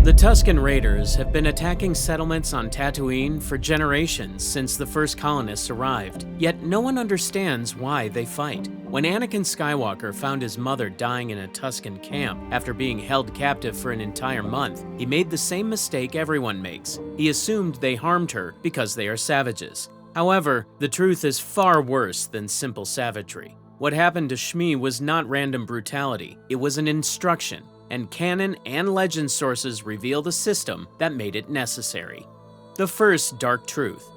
The Tusken Raiders have been attacking settlements on Tatooine for generations since the first colonists arrived, yet no one understands why they fight. When Anakin Skywalker found his mother dying in a Tusken camp after being held captive for an entire month, he made the same mistake everyone makes. He assumed they harmed her because they are savages. However, the truth is far worse than simple savagery. What happened to Shmi was not random brutality, it was an instruction. And Canon and Legends sources reveal the system that made it necessary. The first dark truth.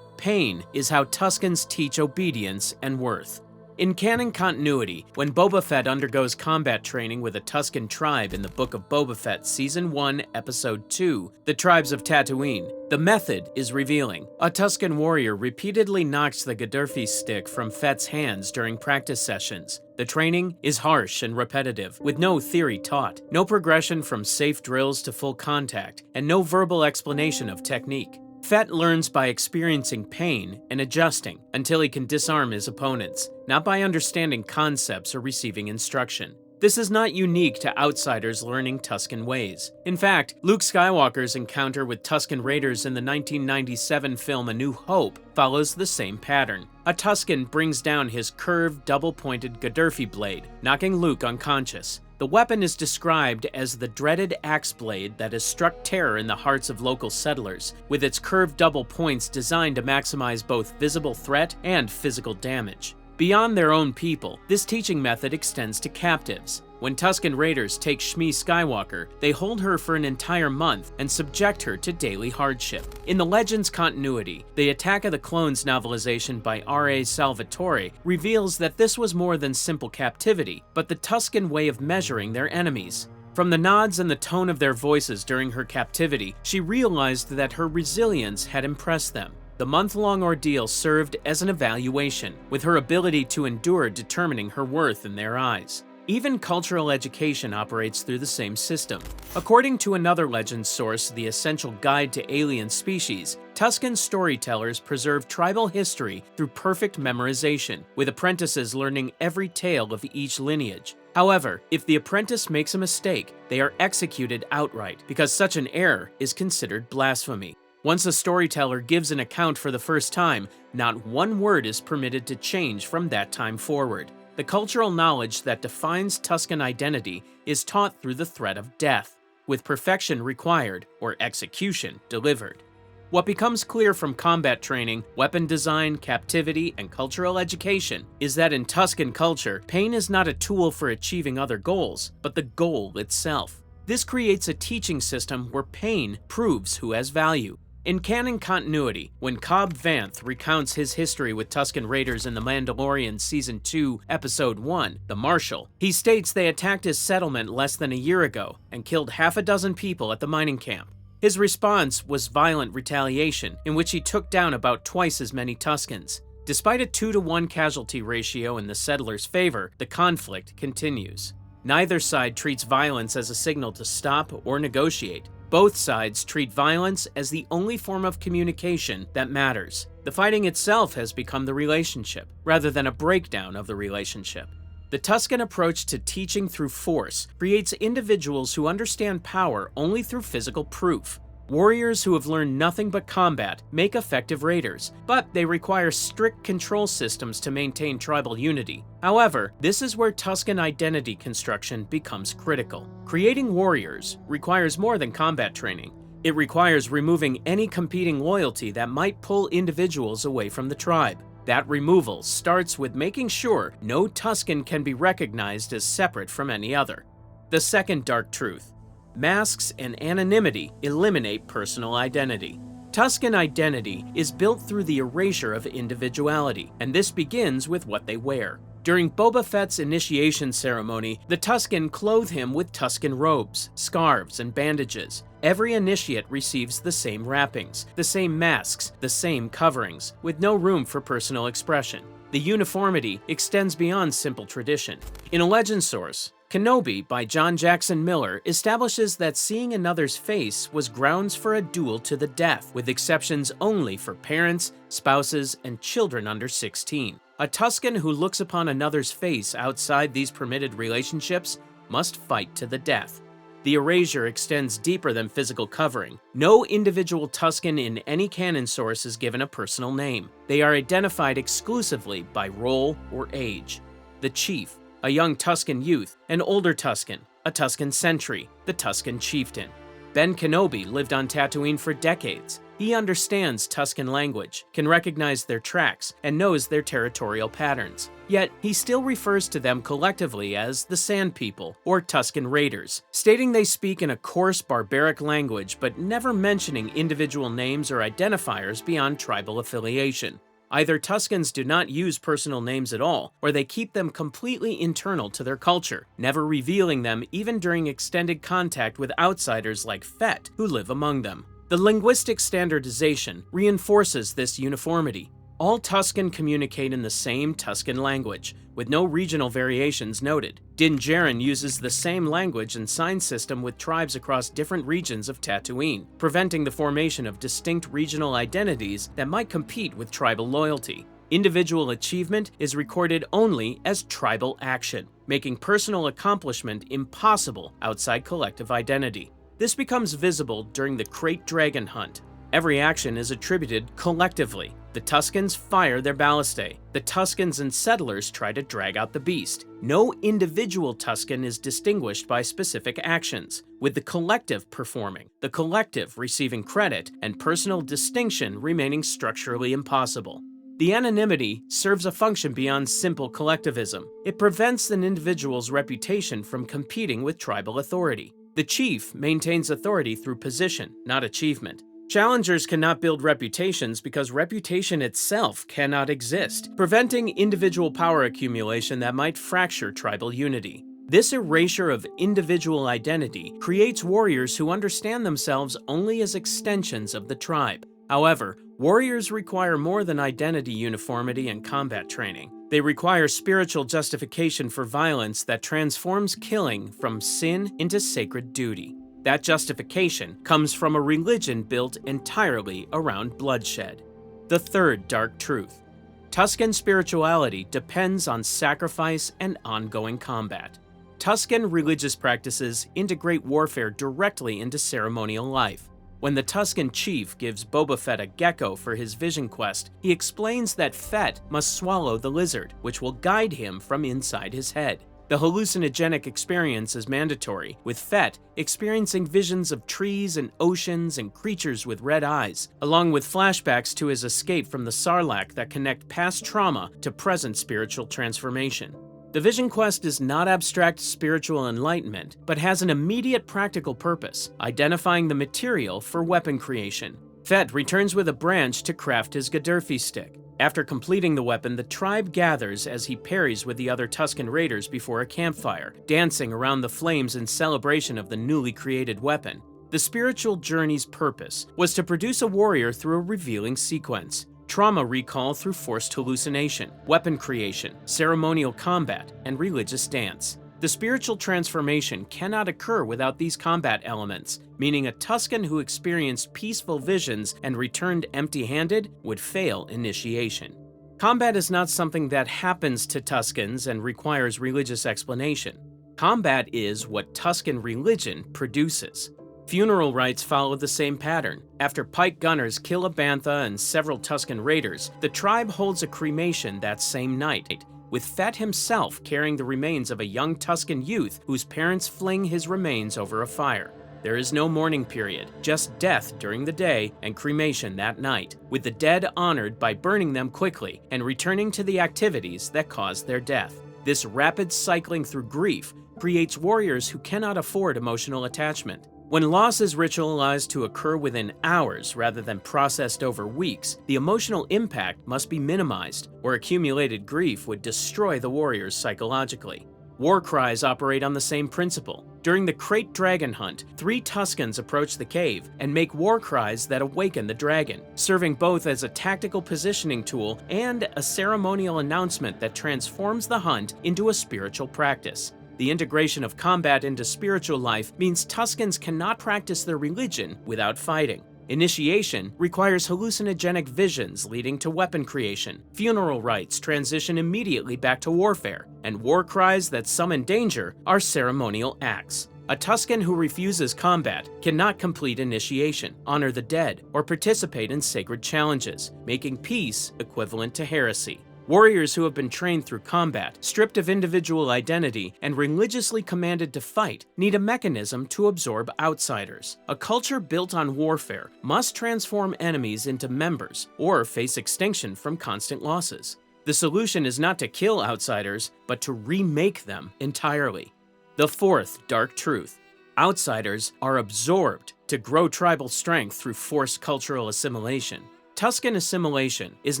Pain is how Tuskens teach obedience and worth. In canon continuity, when Boba Fett undergoes combat training with a Tusken tribe in the Book of Boba Fett Season 1, Episode 2, The Tribes of Tatooine, the method is revealing. A Tusken warrior repeatedly knocks the Gadurfi stick from Fett's hands during practice sessions. The training is harsh and repetitive, with no theory taught, no progression from safe drills to full contact, and no verbal explanation of technique. Fett learns by experiencing pain and adjusting until he can disarm his opponents, not by understanding concepts or receiving instruction. This is not unique to outsiders learning Tusken ways. In fact, Luke Skywalker's encounter with Tusken Raiders in the 1997 film A New Hope follows the same pattern. A Tusken brings down his curved, double-pointed Gadurfi blade, knocking Luke unconscious. The weapon is described as the dreaded axe blade that has struck terror in the hearts of local settlers, with its curved double points designed to maximize both visible threat and physical damage. Beyond their own people, this teaching method extends to captives. When Tusken Raiders take Shmi Skywalker, they hold her for an entire month and subject her to daily hardship. In the Legends continuity, the Attack of the Clones novelization by R.A. Salvatore reveals that this was more than simple captivity, but the Tusken way of measuring their enemies. From the nods and the tone of their voices during her captivity, she realized that her resilience had impressed them. The month-long ordeal served as an evaluation, with her ability to endure determining her worth in their eyes. Even cultural education operates through the same system. According to another Legends source, The Essential Guide to Alien Species, Tusken storytellers preserve tribal history through perfect memorization, with apprentices learning every tale of each lineage. However, if the apprentice makes a mistake, they are executed outright, because such an error is considered blasphemy. Once a storyteller gives an account for the first time, not one word is permitted to change from that time forward. The cultural knowledge that defines Tusken identity is taught through the threat of death, with perfection required or execution delivered. What becomes clear from combat training, weapon design, captivity, and cultural education is that in Tusken culture, pain is not a tool for achieving other goals, but the goal itself. This creates a teaching system where pain proves who has value. In canon continuity, when Cobb Vanth recounts his history with Tusken Raiders in The Mandalorian Season 2, Episode 1, The Marshal, he states they attacked his settlement less than a year ago and killed half a dozen people at the mining camp. His response was violent retaliation, in which he took down about twice as many Tuskens. Despite a 2-to-1 casualty ratio in the settlers' favor, the conflict continues. Neither side treats violence as a signal to stop or negotiate. Both sides treat violence as the only form of communication that matters. The fighting itself has become the relationship, rather than a breakdown of the relationship. The Tusken approach to teaching through force creates individuals who understand power only through physical proof. Warriors who have learned nothing but combat make effective raiders, but they require strict control systems to maintain tribal unity. However, this is where Tusken identity construction becomes critical. Creating warriors requires more than combat training. It requires removing any competing loyalty that might pull individuals away from the tribe. That removal starts with making sure no Tusken can be recognized as separate from any other. The second dark truth. Masks and anonymity eliminate personal identity. Tusken identity is built through the erasure of individuality, and this begins with what they wear. During Boba Fett's initiation ceremony, the Tusken clothe him with Tusken robes, scarves, and bandages. Every initiate receives the same wrappings, the same masks, the same coverings, with no room for personal expression. The uniformity extends beyond simple tradition. In a legend source, Kenobi by John Jackson Miller establishes that seeing another's face was grounds for a duel to the death, with exceptions only for parents, spouses, and children under 16. A Tusken who looks upon another's face outside these permitted relationships must fight to the death. The erasure extends deeper than physical covering. No individual Tusken in any canon source is given a personal name. They are identified exclusively by role or age. The Chief, a young Tusken youth; an older Tusken, a Tusken sentry, the Tusken chieftain. Ben Kenobi lived on Tatooine for decades. He understands Tusken language, can recognize their tracks, and knows their territorial patterns. Yet, he still refers to them collectively as the Sand People, or Tusken Raiders, stating they speak in a coarse, barbaric language, but never mentioning individual names or identifiers beyond tribal affiliation. Either Tuskens do not use personal names at all, or they keep them completely internal to their culture, never revealing them even during extended contact with outsiders like Fett, who live among them. The linguistic standardization reinforces this uniformity. All Tusken communicate in the same Tusken language, with no regional variations noted. Din Djarin uses the same language and sign system with tribes across different regions of Tatooine, preventing the formation of distinct regional identities that might compete with tribal loyalty. Individual achievement is recorded only as tribal action, making personal accomplishment impossible outside collective identity. This becomes visible during the Krayt Dragon Hunt. Every action is attributed collectively. The Tuskens fire their ballistae. The Tuskens and settlers try to drag out the beast. No individual Tusken is distinguished by specific actions, with the collective performing, the collective receiving credit, and personal distinction remaining structurally impossible. The anonymity serves a function beyond simple collectivism. It prevents an individual's reputation from competing with tribal authority. The chief maintains authority through position, not achievement. Challengers cannot build reputations because reputation itself cannot exist, preventing individual power accumulation that might fracture tribal unity. This erasure of individual identity creates warriors who understand themselves only as extensions of the tribe. However, warriors require more than identity uniformity and combat training. They require spiritual justification for violence that transforms killing from sin into sacred duty. That justification comes from a religion built entirely around bloodshed. The third dark truth: Tusken spirituality depends on sacrifice and ongoing combat. Tusken religious practices integrate warfare directly into ceremonial life. When the Tusken chief gives Boba Fett a gecko for his vision quest, he explains that Fett must swallow the lizard, which will guide him from inside his head. The hallucinogenic experience is mandatory, with Fett experiencing visions of trees and oceans and creatures with red eyes, along with flashbacks to his escape from the Sarlacc that connect past trauma to present spiritual transformation. The vision quest is not abstract spiritual enlightenment, but has an immediate practical purpose, identifying the material for weapon creation. Fett returns with a branch to craft his Gadurfi stick. After completing the weapon, the tribe gathers as he parries with the other Tusken Raiders before a campfire, dancing around the flames in celebration of the newly created weapon. The spiritual journey's purpose was to produce a warrior through a revealing sequence: trauma recall through forced hallucination, weapon creation, ceremonial combat, and religious dance. The spiritual transformation cannot occur without these combat elements, meaning a Tusken who experienced peaceful visions and returned empty-handed would fail initiation. Combat is not something that happens to Tuskens and requires religious explanation. Combat is what Tusken religion produces. Funeral rites follow the same pattern. After Pike Gunners kill a Bantha and several Tusken Raiders, the tribe holds a cremation that same night, with Fett himself carrying the remains of a young Tusken youth whose parents fling his remains over a fire. There is no mourning period, just death during the day and cremation that night, with the dead honored by burning them quickly and returning to the activities that caused their death. This rapid cycling through grief creates warriors who cannot afford emotional attachment. When loss is ritualized to occur within hours rather than processed over weeks, the emotional impact must be minimized, or accumulated grief would destroy the warriors psychologically. War cries operate on the same principle. During the Krayt Dragon Hunt, 3 Tuskens approach the cave and make war cries that awaken the dragon, serving both as a tactical positioning tool and a ceremonial announcement that transforms the hunt into a spiritual practice. The integration of combat into spiritual life means Tuskens cannot practice their religion without fighting. Initiation requires hallucinogenic visions leading to weapon creation. Funeral rites transition immediately back to warfare, and war cries that summon danger are ceremonial acts. A Tusken who refuses combat cannot complete initiation, honor the dead, or participate in sacred challenges, making peace equivalent to heresy. Warriors who have been trained through combat, stripped of individual identity, and religiously commanded to fight need a mechanism to absorb outsiders. A culture built on warfare must transform enemies into members or face extinction from constant losses. The solution is not to kill outsiders, but to remake them entirely. The fourth dark truth: outsiders are absorbed to grow tribal strength through forced cultural assimilation. Tusken assimilation is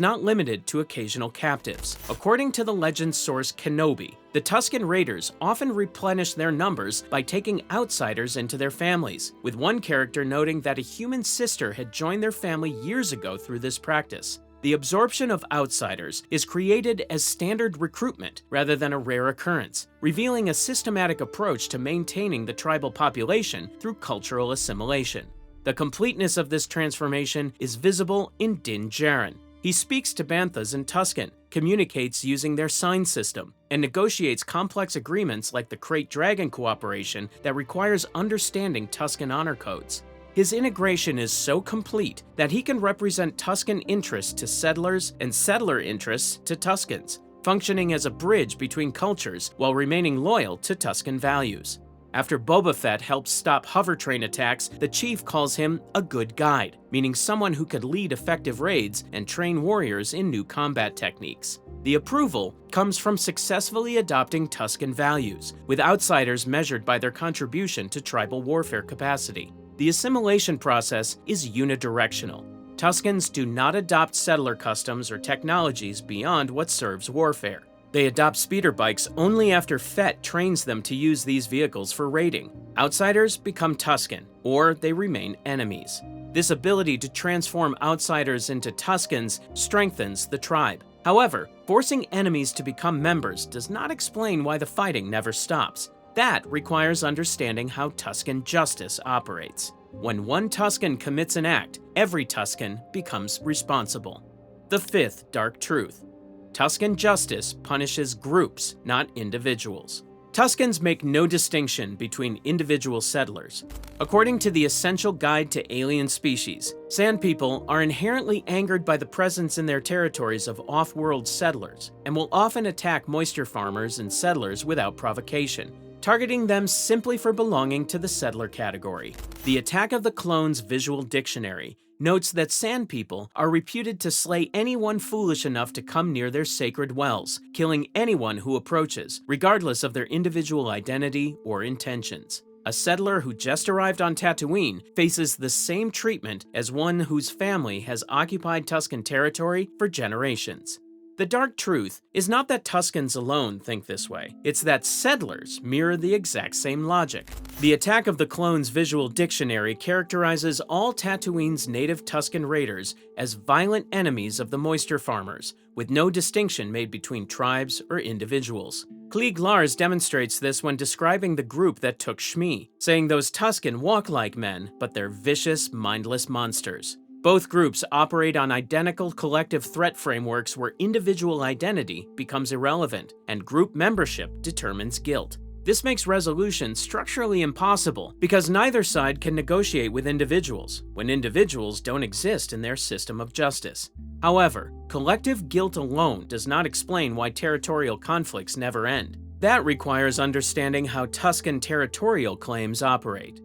not limited to occasional captives. According to the legend source Kenobi, the Tusken Raiders often replenish their numbers by taking outsiders into their families, with one character noting that a human sister had joined their family years ago through this practice. The absorption of outsiders is created as standard recruitment rather than a rare occurrence, revealing a systematic approach to maintaining the tribal population through cultural assimilation. The completeness of this transformation is visible in Din Djarin. He speaks to Banthas in Tusken, communicates using their sign system, and negotiates complex agreements like the Krayt Dragon cooperation that requires understanding Tusken honor codes. His integration is so complete that he can represent Tusken interests to settlers and settler interests to Tuskens, functioning as a bridge between cultures while remaining loyal to Tusken values. After Boba Fett helps stop hover train attacks, the chief calls him a good guide, meaning someone who could lead effective raids and train warriors in new combat techniques. The approval comes from successfully adopting Tusken values, with outsiders measured by their contribution to tribal warfare capacity. The assimilation process is unidirectional. Tuskens do not adopt settler customs or technologies beyond what serves warfare. They adopt speeder bikes only after Fett trains them to use these vehicles for raiding. Outsiders become Tusken, or they remain enemies. This ability to transform outsiders into Tuskens strengthens the tribe. However, forcing enemies to become members does not explain why the fighting never stops. That requires understanding how Tusken justice operates. When one Tusken commits an act, every Tusken becomes responsible. The fifth dark truth: Tusken justice punishes groups, not individuals. Tuskens make no distinction between individual settlers. According to the Essential Guide to Alien Species, Sand People are inherently angered by the presence in their territories of off-world settlers, and will often attack moisture farmers and settlers without provocation, targeting them simply for belonging to the settler category. The Attack of the Clones Visual Dictionary notes that Sand People are reputed to slay anyone foolish enough to come near their sacred wells, killing anyone who approaches, regardless of their individual identity or intentions. A settler who just arrived on Tatooine faces the same treatment as one whose family has occupied Tusken territory for generations. The dark truth is not that Tuskens alone think this way, it's that settlers mirror the exact same logic. The Attack of the Clones Visual Dictionary characterizes all Tatooine's native Tusken Raiders as violent enemies of the moisture farmers, with no distinction made between tribes or individuals. Klieg Lars demonstrates this when describing the group that took Shmi, saying those Tusken walk like men, but they're vicious, mindless monsters. Both groups operate on identical collective threat frameworks where individual identity becomes irrelevant and group membership determines guilt. This makes resolution structurally impossible because neither side can negotiate with individuals when individuals don't exist in their system of justice. However, collective guilt alone does not explain why territorial conflicts never end. That requires understanding how Tusken territorial claims operate.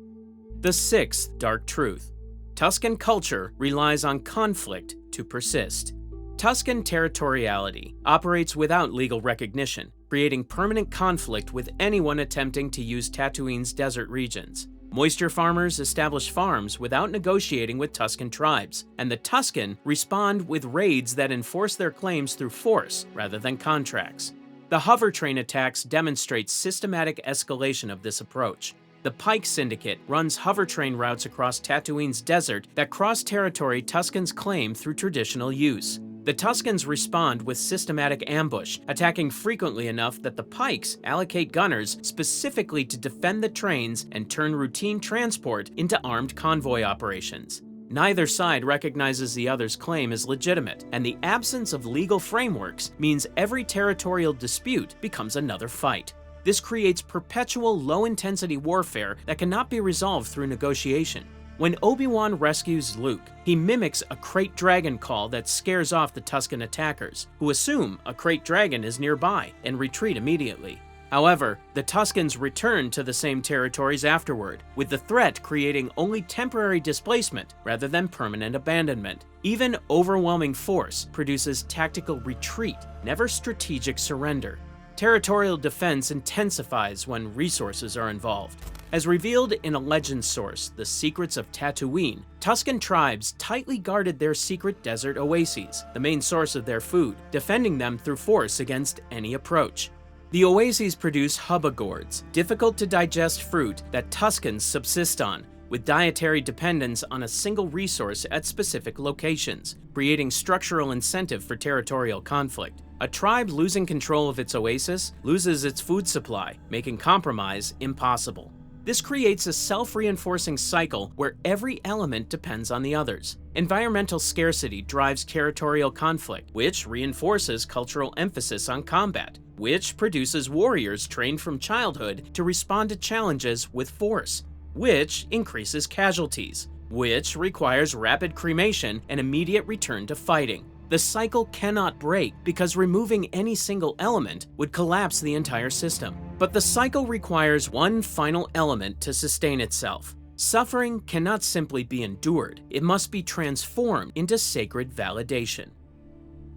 The sixth dark truth: Tusken culture relies on conflict to persist. Tusken territoriality operates without legal recognition, creating permanent conflict with anyone attempting to use Tatooine's desert regions. Moisture farmers establish farms without negotiating with Tusken tribes, and the Tusken respond with raids that enforce their claims through force rather than contracts. The hover train attacks demonstrate systematic escalation of this approach. The Pike Syndicate runs hover train routes across Tatooine's desert that cross territory Tuskens claim through traditional use. The Tuskens respond with systematic ambush, attacking frequently enough that the Pikes allocate gunners specifically to defend the trains and turn routine transport into armed convoy operations. Neither side recognizes the other's claim as legitimate, and the absence of legal frameworks means every territorial dispute becomes another fight. This creates perpetual low-intensity warfare that cannot be resolved through negotiation. When Obi-Wan rescues Luke, he mimics a krayt dragon call that scares off the Tusken attackers, who assume a krayt dragon is nearby and retreat immediately. However, the Tuskens return to the same territories afterward, with the threat creating only temporary displacement rather than permanent abandonment. Even overwhelming force produces tactical retreat, never strategic surrender. Territorial defense intensifies when resources are involved. As revealed in a legend source, The Secrets of Tatooine, Tusken tribes tightly guarded their secret desert oases, the main source of their food, defending them through force against any approach. The oases produce hubagords, difficult to digest fruit that Tuskens subsist on, with dietary dependence on a single resource at specific locations, creating structural incentive for territorial conflict. A tribe losing control of its oasis loses its food supply, making compromise impossible. This creates a self-reinforcing cycle where every element depends on the others. Environmental scarcity drives territorial conflict, which reinforces cultural emphasis on combat, which produces warriors trained from childhood to respond to challenges with force, which increases casualties, which requires rapid cremation and immediate return to fighting. The cycle cannot break because removing any single element would collapse the entire system. But the cycle requires one final element to sustain itself. Suffering cannot simply be endured, it must be transformed into sacred validation.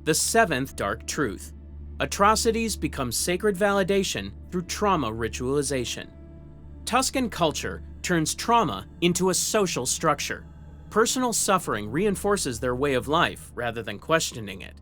The seventh dark truth. Atrocities become sacred validation through trauma ritualization. Tusken culture turns trauma into a social structure. Personal suffering reinforces their way of life rather than questioning it.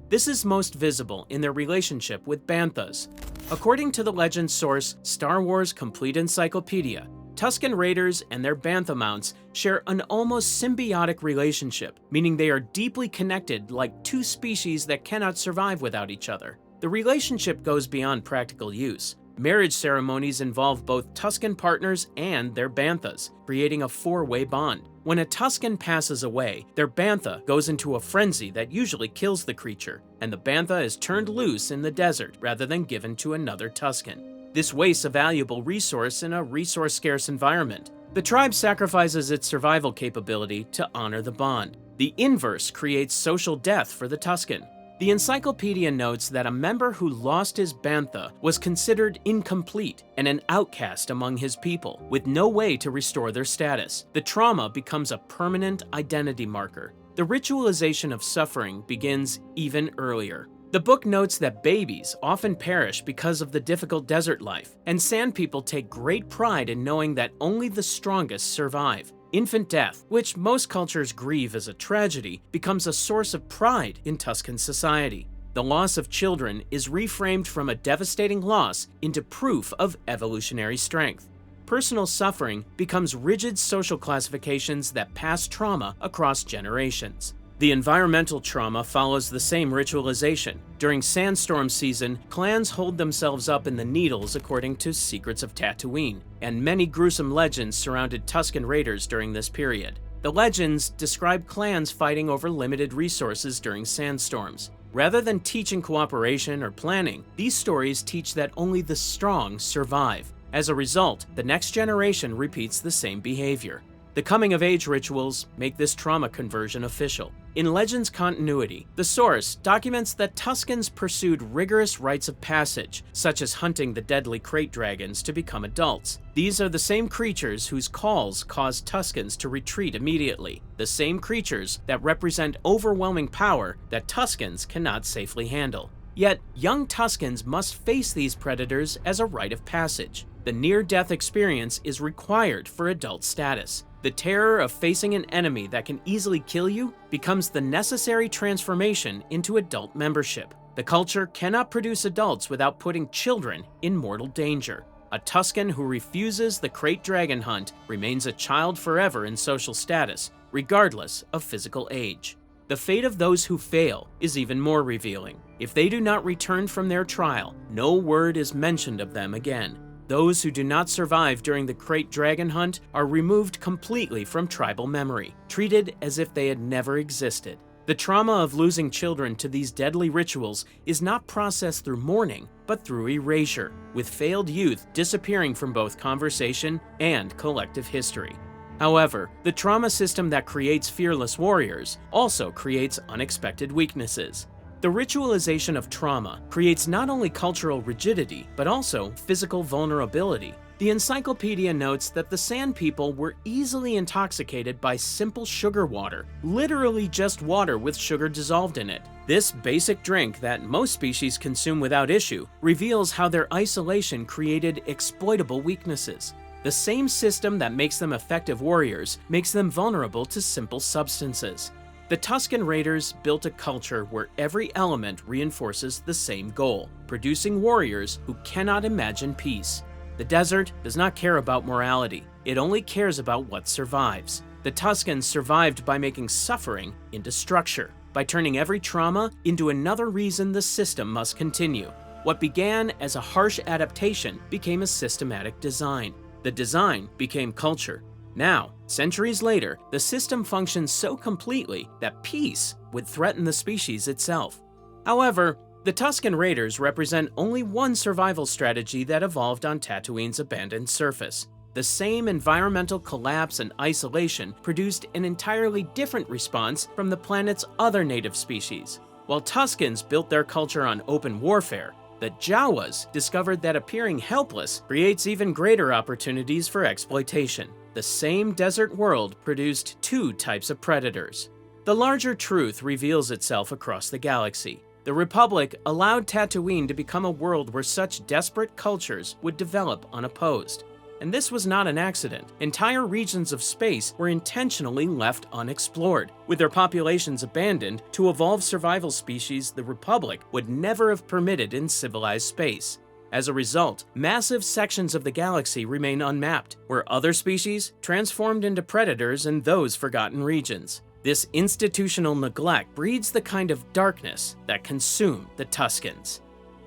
This is most visible in their relationship with banthas. According to the legend source Star Wars Complete Encyclopedia, Tusken Raiders and their bantha mounts share an almost symbiotic relationship, meaning they are deeply connected like two species that cannot survive without each other. The relationship goes beyond practical use. Marriage ceremonies involve both Tusken partners and their banthas, creating a four-way bond. When a Tusken passes away, their bantha goes into a frenzy that usually kills the creature, and the bantha is turned loose in the desert rather than given to another Tusken. This wastes a valuable resource in a resource-scarce environment. The tribe sacrifices its survival capability to honor the bond. The inverse creates social death for the Tusken. The encyclopedia notes that a member who lost his bantha was considered incomplete and an outcast among his people, with no way to restore their status. The trauma becomes a permanent identity marker. The ritualization of suffering begins even earlier. The book notes that babies often perish because of the difficult desert life, and Sand People take great pride in knowing that only the strongest survive. Infant death, which most cultures grieve as a tragedy, becomes a source of pride in Tusken society. The loss of children is reframed from a devastating loss into proof of evolutionary strength. Personal suffering becomes rigid social classifications that pass trauma across generations. The environmental trauma follows the same ritualization. During sandstorm season, clans hold themselves up in the needles according to Secrets of Tatooine, and many gruesome legends surrounded Tusken Raiders during this period. The legends describe clans fighting over limited resources during sandstorms. Rather than teaching cooperation or planning, these stories teach that only the strong survive. As a result, the next generation repeats the same behavior. The coming-of-age rituals make this trauma conversion official. In Legends continuity, the source documents that Tuskens pursued rigorous rites of passage, such as hunting the deadly krayt dragons to become adults. These are the same creatures whose calls cause Tuskens to retreat immediately, the same creatures that represent overwhelming power that Tuskens cannot safely handle. Yet, young Tuskens must face these predators as a rite of passage. The near-death experience is required for adult status. The terror of facing an enemy that can easily kill you becomes the necessary transformation into adult membership. The culture cannot produce adults without putting children in mortal danger. A Tusken who refuses the krayt dragon hunt remains a child forever in social status, regardless of physical age. The fate of those who fail is even more revealing. If they do not return from their trial, no word is mentioned of them again. Those who do not survive during the krayt dragon hunt are removed completely from tribal memory, treated as if they had never existed. The The trauma of losing children to these deadly rituals is not processed through mourning, but through erasure, with failed youth disappearing from both conversation and collective history. However, the trauma system that creates fearless warriors also creates unexpected weaknesses. The ritualization of trauma creates not only cultural rigidity, but also physical vulnerability. The encyclopedia notes that the Sand People were easily intoxicated by simple sugar water, literally just water with sugar dissolved in it. This basic drink that most species consume without issue reveals how their isolation created exploitable weaknesses. The same system that makes them effective warriors makes them vulnerable to simple substances. The Tusken Raiders built a culture where every element reinforces the same goal, producing warriors who cannot imagine peace. The desert does not care about morality, it only cares about what survives. The Tuskens survived by making suffering into structure, by turning every trauma into another reason the system must continue. What began as a harsh adaptation became a systematic design. The design became culture. Now, centuries later, the system functions so completely that peace would threaten the species itself. However, the Tusken Raiders represent only one survival strategy that evolved on Tatooine's abandoned surface. The same environmental collapse and isolation produced an entirely different response from the planet's other native species. While Tuskens built their culture on open warfare, the Jawas discovered that appearing helpless creates even greater opportunities for exploitation. The same desert world produced two types of predators. The larger truth reveals itself across the galaxy. The Republic allowed Tatooine to become a world where such desperate cultures would develop unopposed. And this was not an accident. Entire regions of space were intentionally left unexplored, with their populations abandoned to evolve survival species the Republic would never have permitted in civilized space. As a result, massive sections of the galaxy remain unmapped, where other species transformed into predators in those forgotten regions. This institutional neglect breeds the kind of darkness that consumed the Tuskens.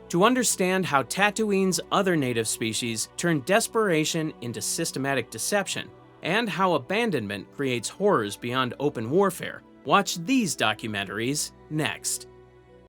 To understand how Tatooine's other native species turn desperation into systematic deception, and how abandonment creates horrors beyond open warfare, watch these documentaries next.